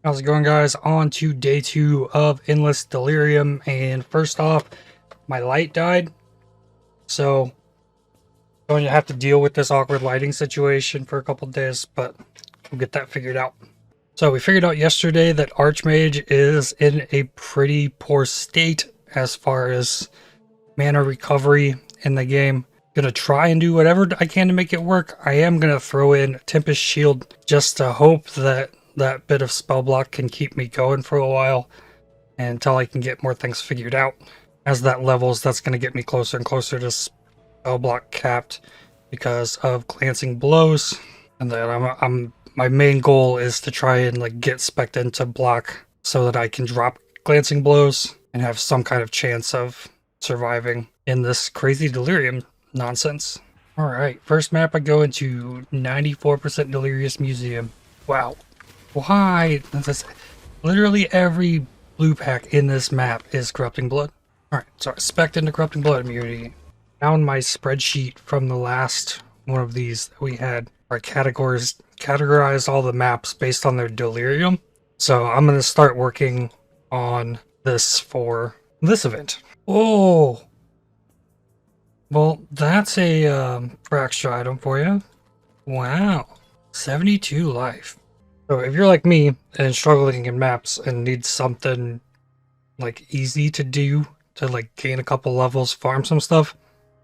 How's it going, guys? On to day 2 of Endless Delirium, and first off, my light died, so I'm going to have to deal with this awkward lighting situation for a couple days, but we'll get that figured out. So we figured out yesterday that Archmage is in a pretty poor state as far as mana recovery in the game. Gonna try and do whatever I can to make it work. I am gonna throw in Tempest Shield just to hope that that bit of spell block can keep me going for a while until I can get more things figured out. As that levels, that's going to get me closer and closer to spell block capped because of glancing blows. And then my main goal is to try and get spec'd into block so that I can drop glancing blows and have some kind of chance of surviving in this crazy delirium nonsense. Alright, first map I go into 94% Delirious Museum. Wow. Why? Literally every blue pack in this map is Corrupting Blood. Alright, so I spec'd into Corrupting Blood immunity. Found my spreadsheet from the last one of these that we had. I categorized all the maps based on their Delirium. So I'm going to start working on this for this event. Oh! Well, that's a for extra item for you. Wow. 72 life. So if you're like me and struggling in maps and need something easy to do to gain a couple levels, farm some stuff,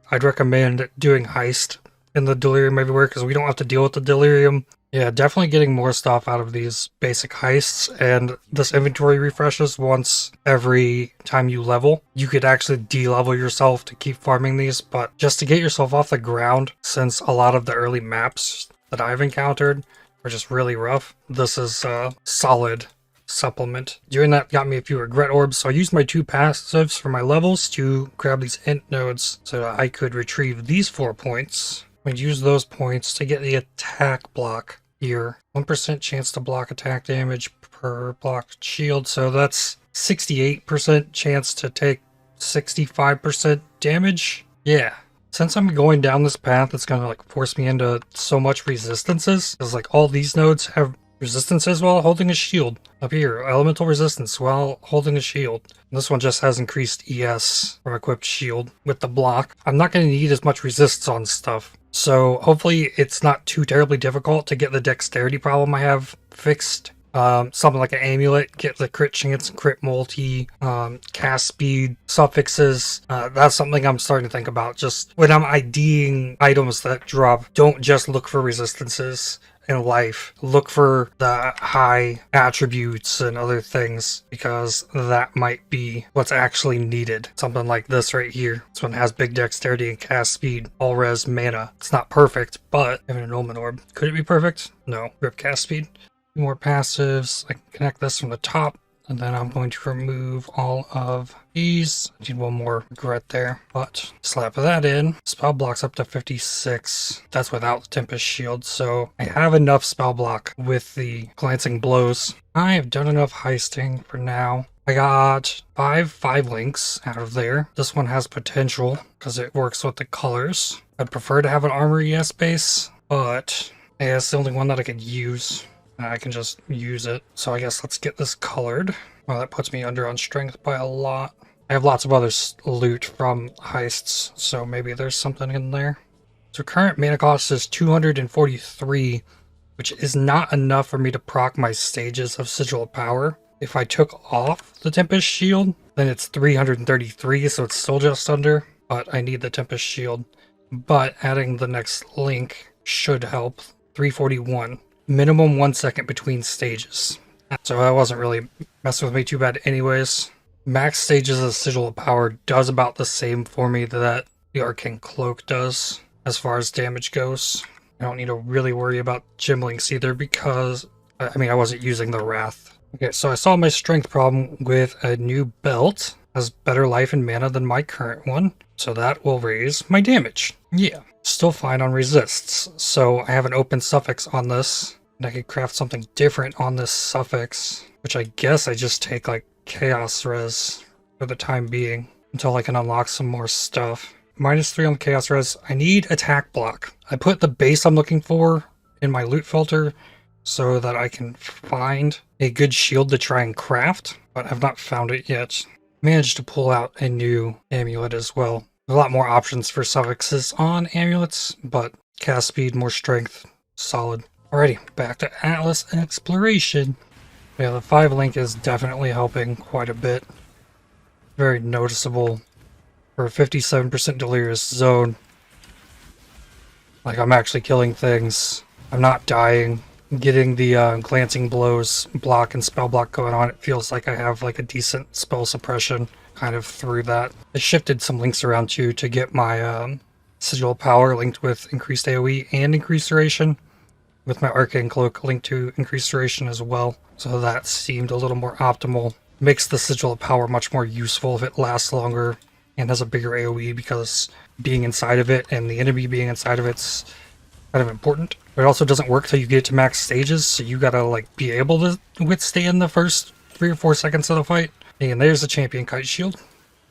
I'd recommend doing heist in the Delirium everywhere because we don't have to deal with the Delirium. Yeah, definitely getting more stuff out of these basic heists, and this inventory refreshes once every time you level. You could actually de-level yourself to keep farming these, but just to get yourself off the ground, since a lot of the early maps that I've encountered are just really rough, this is a solid supplement. Doing that got me a few regret orbs, so I used my 2 passives for my levels to grab these int nodes so that I could retrieve these 4 points. I'd use those points to get the attack block here. 1% chance to block attack damage per blocked shield, so that's 68% chance to take 65% damage. Yeah. Since I'm going down this path, it's gonna force me into so much resistances, because all these nodes have resistances while holding a shield. Up here, elemental resistance while holding a shield. And this one just has increased ES from equipped shield with the block. I'm not gonna need as much resistance on stuff, so hopefully it's not too terribly difficult to get the dexterity problem I have fixed. Something like an amulet, get the crit chance, crit multi, cast speed, suffixes. That's something I'm starting to think about. Just when I'm IDing items that drop, don't just look for resistances in life. Look for the high attributes and other things, because that might be what's actually needed. Something like this right here. This one has big dexterity and cast speed, all res mana. It's not perfect, but I have an annulment orb. Could it be perfect? No. Rip cast speed. More passives. I can connect this from the top, and then I'm going to remove all of these. I need one more regret there, but slap that in. Spell block's up to 56. That's without the Tempest Shield, so I have enough spell block with the glancing blows. I have done enough heisting for now. I got 5 links out of there. This one has potential because it works with the colors. I'd prefer to have an armor ES base, but yeah, it's the only one that I could use. I can just use it. So I guess let's get this colored. Well, that puts me under on strength by a lot. I have lots of other loot from heists, so maybe there's something in there. So current mana cost is 243, which is not enough for me to proc my stages of Sigil of Power. If I took off the Tempest Shield, then it's 333, so it's still just under, but I need the Tempest Shield. But adding the next link should help. 341. Minimum 1 second between stages. So that wasn't really messing with me too bad anyways. Max stages of Sigil of Power does about the same for me that the Arcane Cloak does as far as damage goes. I don't need to really worry about gem links either because, I wasn't using the Wrath. Okay, so I solved my strength problem with a new belt. Has better life and mana than my current one, so that will raise my damage. Yeah. Still fine on resists, so I have an open suffix on this, and I could craft something different on this suffix, which I guess I just take chaos res for the time being until I can unlock some more stuff. -3 on the chaos res. I need attack block. I put the base I'm looking for in my loot filter so that I can find a good shield to try and craft, but I've not found it yet. Managed to pull out a new amulet as well. There's a lot more options for suffixes on amulets, but cast speed, more strength, solid. Alrighty, back to Atlas exploration. Yeah, the 5 link is definitely helping quite a bit. Very noticeable for a 57% delirious zone. Like, I'm actually killing things. I'm not dying. Getting the glancing blows block and spell block going on, it feels like I have like a decent spell suppression kind of through that. I shifted some links around too to get my sigil of power linked with increased AoE and increased duration, with my arcane cloak linked to increased duration as well. So that seemed a little more optimal. Makes the sigil of power much more useful if it lasts longer and has a bigger AoE, because being inside of it and the enemy being inside of it's kind of important. But it also doesn't work till you get to max stages, so you gotta like be able to withstand the first 3 or 4 seconds of the fight. And there's a champion kite shield.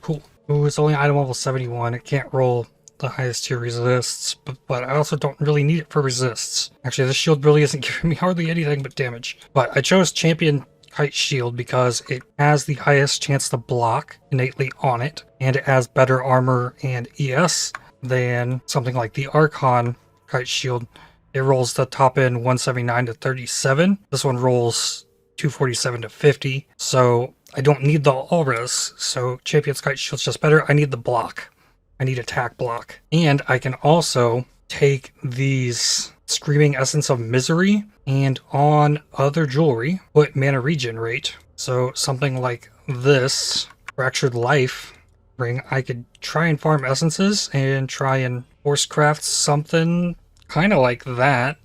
Cool. Ooh, it's only item level 71. It can't roll the highest tier resists, but I also don't really need it for resists. Actually, this shield really isn't giving me hardly anything but damage. But I chose champion kite shield because it has the highest chance to block innately on it, and it has better armor and ES than something like the Archon kite shield. It rolls the top end 179 to 37. This one rolls 247 to 50. So I don't need the all-res. So Champion's Kite Shield's just better. I need the block. I need attack block. And I can also take these Screaming Essence of Misery and on other jewelry put mana regen rate. So something like this Fractured Life ring, I could try and farm essences and try and force craft something kind of like that,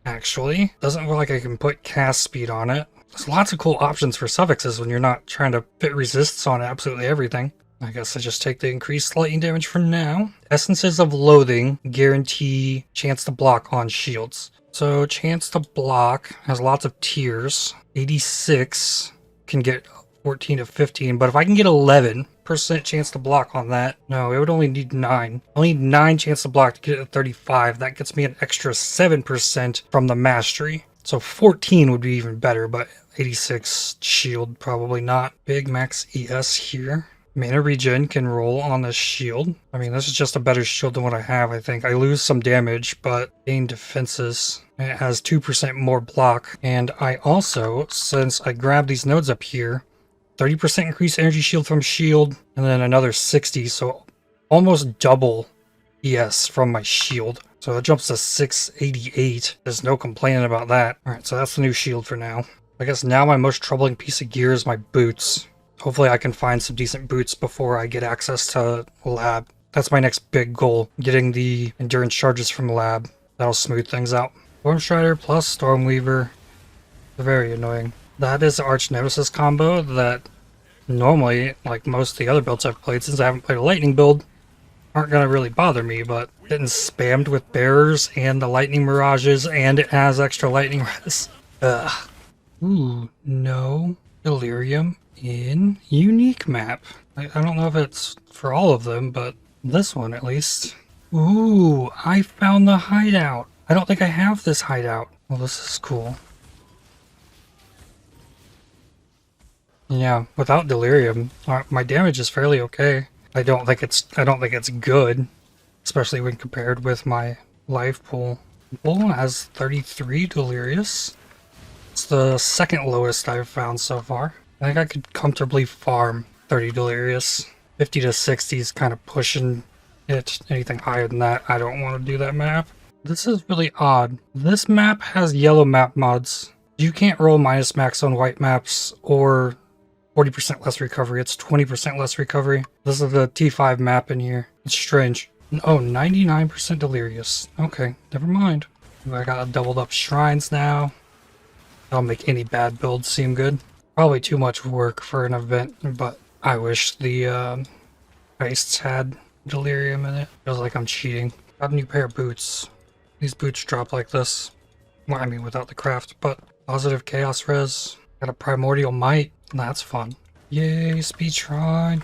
actually. Doesn't look like I can put cast speed on it. There's lots of cool options for suffixes when you're not trying to fit resists on absolutely everything. I guess I just take the increased lightning damage for now. Essences of Loathing guarantee chance to block on shields. So chance to block has lots of tiers. 86 can get 14 to 15, but if I can get 11% chance to block on that, no, it would only need 9. Only 9 chance to block to get it to 35. That gets me an extra 7% from the mastery. So 14 would be even better, but 86 shield, probably not. Big max ES here. Mana regen can roll on this shield. I mean, this is just a better shield than what I have, I think. I lose some damage, but gain defenses. It has 2% more block. And I also, since I grabbed these nodes up here, 30% increased energy shield from shield, and then another 60, so almost double ES from my shield. So it jumps to 688. There's no complaining about that. Alright, so that's the new shield for now. I guess now my most troubling piece of gear is my boots. Hopefully I can find some decent boots before I get access to lab. That's my next big goal, getting the endurance charges from lab. That'll smooth things out. Stormstrider plus Stormweaver. Very annoying. That is the Arch Nemesis combo that normally, like most of the other builds I've played, since I haven't played a lightning build, aren't going to really bother me, but getting spammed with bearers and the lightning mirages, and it has extra lightning res. Ugh. Ooh, no. Delirium in unique map. I don't know if it's for all of them, but this one at least. Ooh, I found the hideout. I don't think I have this hideout. Well, this is cool. Yeah, without Delirium, my damage is fairly okay. I don't think it's good, especially when compared with my life pool. Pool has 33 Delirious. It's the second lowest I've found so far. I think I could comfortably farm 30 Delirious. 50 to 60 is kind of pushing it. Anything higher than that, I don't want to do that map. This is really odd. This map has yellow map mods. You can't roll minus max on white maps or 40% less recovery. It's 20% less recovery. This is the T5 map in here. It's strange. Oh, 99% Delirious. Okay, never mind. I got doubled up shrines now. That'll make any bad build seem good. Probably too much work for an event, but I wish the heists had Delirium in it. Feels like I'm cheating. Got a new pair of boots. These boots drop like this. Well, I mean without the craft, but positive chaos res. Got a primordial might. That's fun. Yay, speed shrine.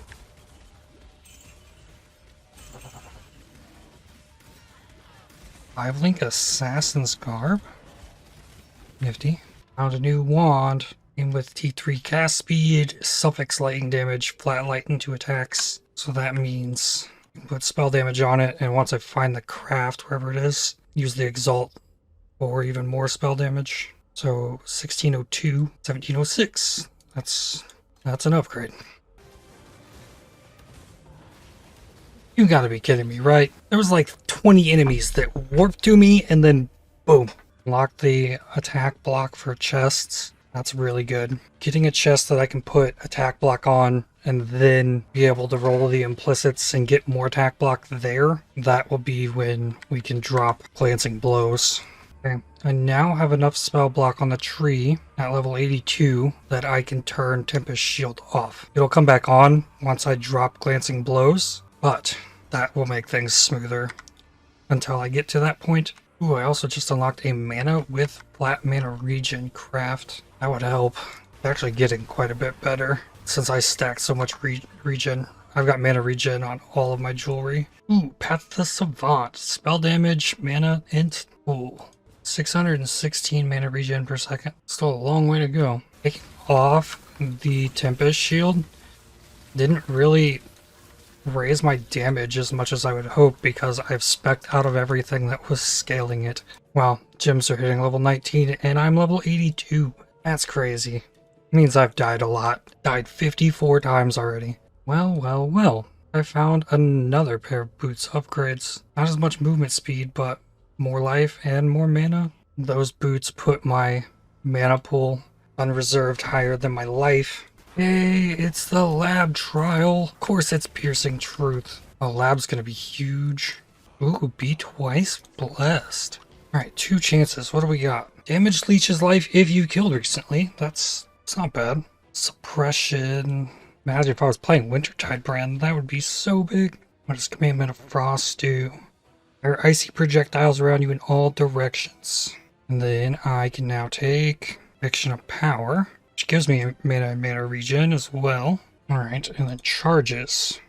Five link assassin's garb. Nifty. Found a new wand. And with T3 cast speed, suffix lightning damage, flat lightning to attacks. So that means put spell damage on it, and once I find the craft, wherever it is, use the Exalt for even more spell damage. So 1602, 1706. That's an upgrade. You gotta be kidding me, right? There was like 20 enemies that warped to me, and then boom. Lock the attack block for chests. That's really good. Getting a chest that I can put attack block on and then be able to roll the implicits and get more attack block there, that will be when we can drop glancing blows. Okay, I now have enough spell block on the tree at level 82 that I can turn Tempest Shield off. It'll come back on once I drop glancing blows, but that will make things smoother until I get to that point. Ooh, I also just unlocked a mana with flat mana regen craft. That would help. It's actually getting quite a bit better since I stacked so much regen. I've got mana regen on all of my jewelry. Ooh, Path of the Savant. Spell damage, mana, int. Ooh, 616 mana regen per second. Still a long way to go. Taking off the Tempest Shield didn't really raise my damage as much as I would hope because I've specced out of everything that was scaling it. Wow, gems are hitting level 19 and I'm level 82. That's crazy. It means I've died a lot. Died 54 times already. Well. I found another pair of boots upgrades. Not as much movement speed, but more life and more mana. Those boots put my mana pool unreserved higher than my life. Hey, it's the lab trial. Of course it's piercing truth. Oh, lab's gonna be huge. Ooh, be twice blessed. Alright, 2 chances. What do we got? Damage leeches life if you killed recently. It's not bad. Suppression. Imagine if I was playing Wintertide brand, that would be so big. What does Commandment of Frost do? There are icy projectiles around you in all directions. And then I can now take Fiction of Power, which gives me mana regen as well. Alright, and then charges.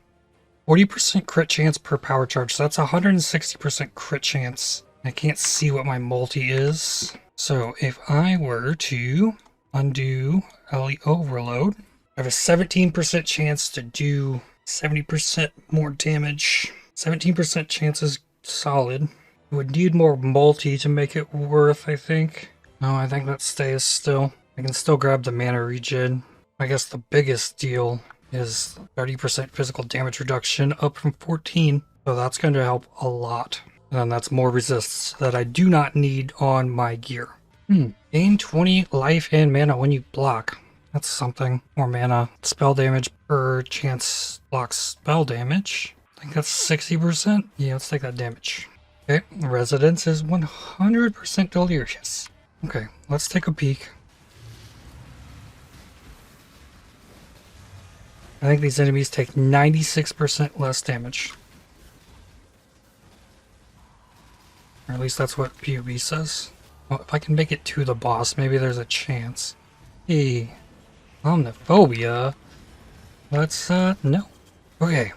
40% crit chance per power charge, so that's 160% crit chance. I can't see what my multi is. So if I were to undo LE Overload, I have a 17% chance to do 70% more damage. 17% chance is solid. I would need more multi to make it worth, I think. No, I think that stays still. I can still grab the mana regen. I guess the biggest deal is 30% physical damage reduction up from 14. So that's going to help a lot. And then that's more resists that I do not need on my gear. Gain 20 life and mana when you block. That's something. More mana. Spell damage per chance blocks spell damage. I think that's 60%. Yeah, let's take that damage. Okay, Residence is 100% Delirious. Okay, let's take a peek. I think these enemies take 96% less damage. Or at least that's what POB says. Well, if I can make it to the boss, maybe there's a chance. Hey, Omniphobia. Let's, no. Okay,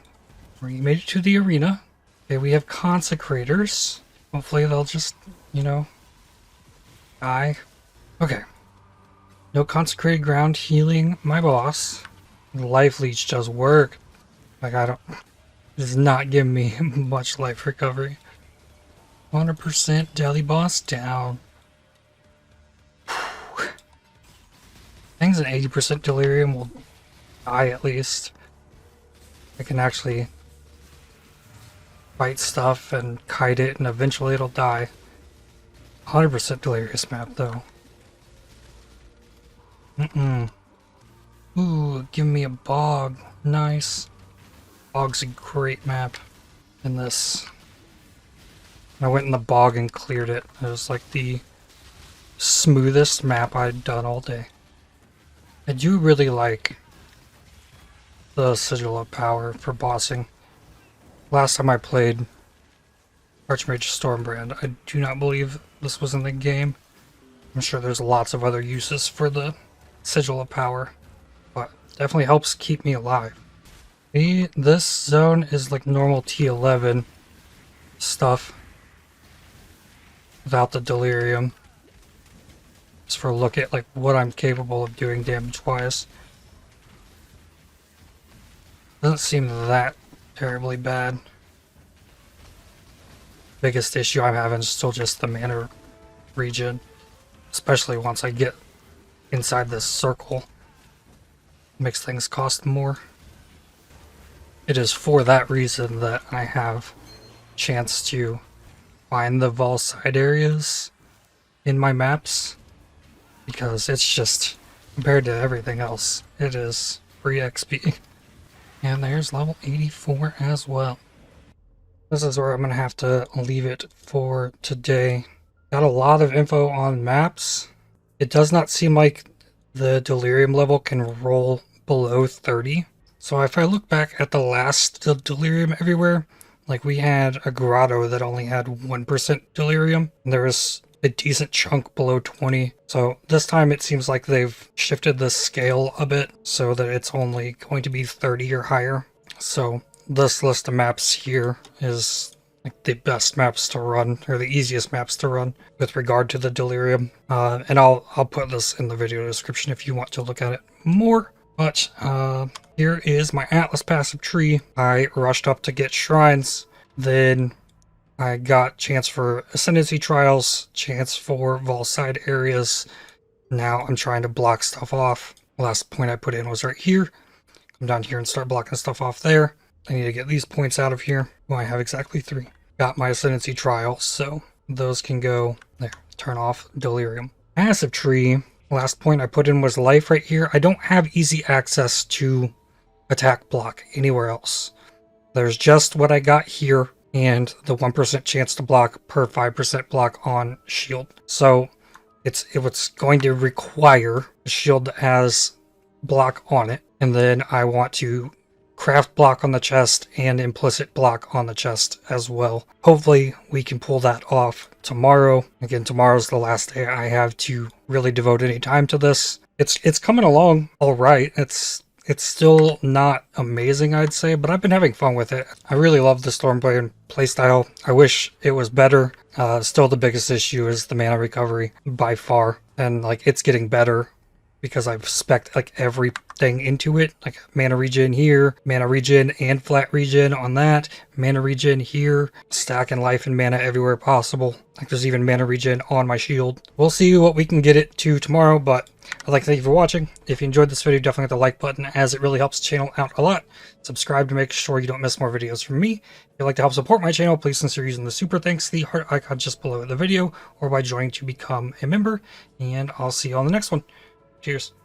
we made it to the arena. Okay, we have Consecrators. Hopefully they'll just, die. Okay. No consecrated ground healing my boss. Life leech does work. Like, it does not give me much life recovery. 100% deli boss down. Things at 80% delirium will die at least. I can actually fight stuff and kite it and eventually it'll die. 100% delirious map though. Ooh, give me a bog. Nice. Bog's a great map in this. I went in the bog and cleared it. It was like the smoothest map I'd done all day. I do really like the Sigil of Power for bossing. Last time I played Archmage Stormbrand, I do not believe this was in the game. I'm sure there's lots of other uses for the Sigil of Power, but definitely helps keep me alive. This zone is like normal T11 stuff without the Delirium. just for a look at like what I'm capable of doing damage-wise. Doesn't seem that terribly bad. Biggest issue I'm having is still just the mana regen, especially once I get inside this circle. Makes things cost more. It is for that reason that I have chance to find the Vol side areas in my maps, because it's just, compared to everything else, it is free XP. And there's level 84 as well. This is where I'm going to have to leave it for today. Got a lot of info on maps. It does not seem like the Delirium level can roll below 30. So if I look back at the last Delirium everywhere, like we had a grotto that only had 1% Delirium, and there was a decent chunk below 20. So this time it seems like they've shifted the scale a bit so that it's only going to be 30 or higher. So this list of maps here is like the best maps to run, or the easiest maps to run with regard to the Delirium. And I'll put this in the video description if you want to look at it more. But here is my Atlas passive tree. I rushed up to get shrines, then I got chance for Ascendancy Trials, chance for Vol side areas. Now I'm trying to block stuff off. The last point I put in was right here. Come down here and start blocking stuff off there. I need to get these points out of here. Well, I have exactly 3. Got my Ascendancy Trials, so those can go there. Turn off Delirium. Passive tree. Last point I put in was life right here. I don't have easy access to attack block anywhere else. There's just what I got here and the 1% chance to block per 5% block on shield. So it's going to require a shield that has block on it, and then I want to craft block on the chest and implicit block on the chest as well. Hopefully we can pull that off tomorrow. Again, tomorrow's the last day I have to really devote any time to this. It's coming along all right. It's still not amazing, I'd say, but I've been having fun with it. I really love the Stormblade playstyle. I wish it was better. Still the biggest issue is the mana recovery by far, and like it's getting better because I've spec'd like everything into it, like mana regen here, mana regen and flat regen on that, mana regen here, stacking life and mana everywhere possible. Like there's even mana regen on my shield. We'll see what we can get it to tomorrow, but I'd like to thank you for watching. If you enjoyed this video, definitely hit the like button, as it really helps the channel out a lot. Subscribe to make sure you don't miss more videos from me. If you'd like to help support my channel, please consider using the super thanks, the heart icon just below the video, or by joining to become a member. And I'll see you on the next one. Cheers.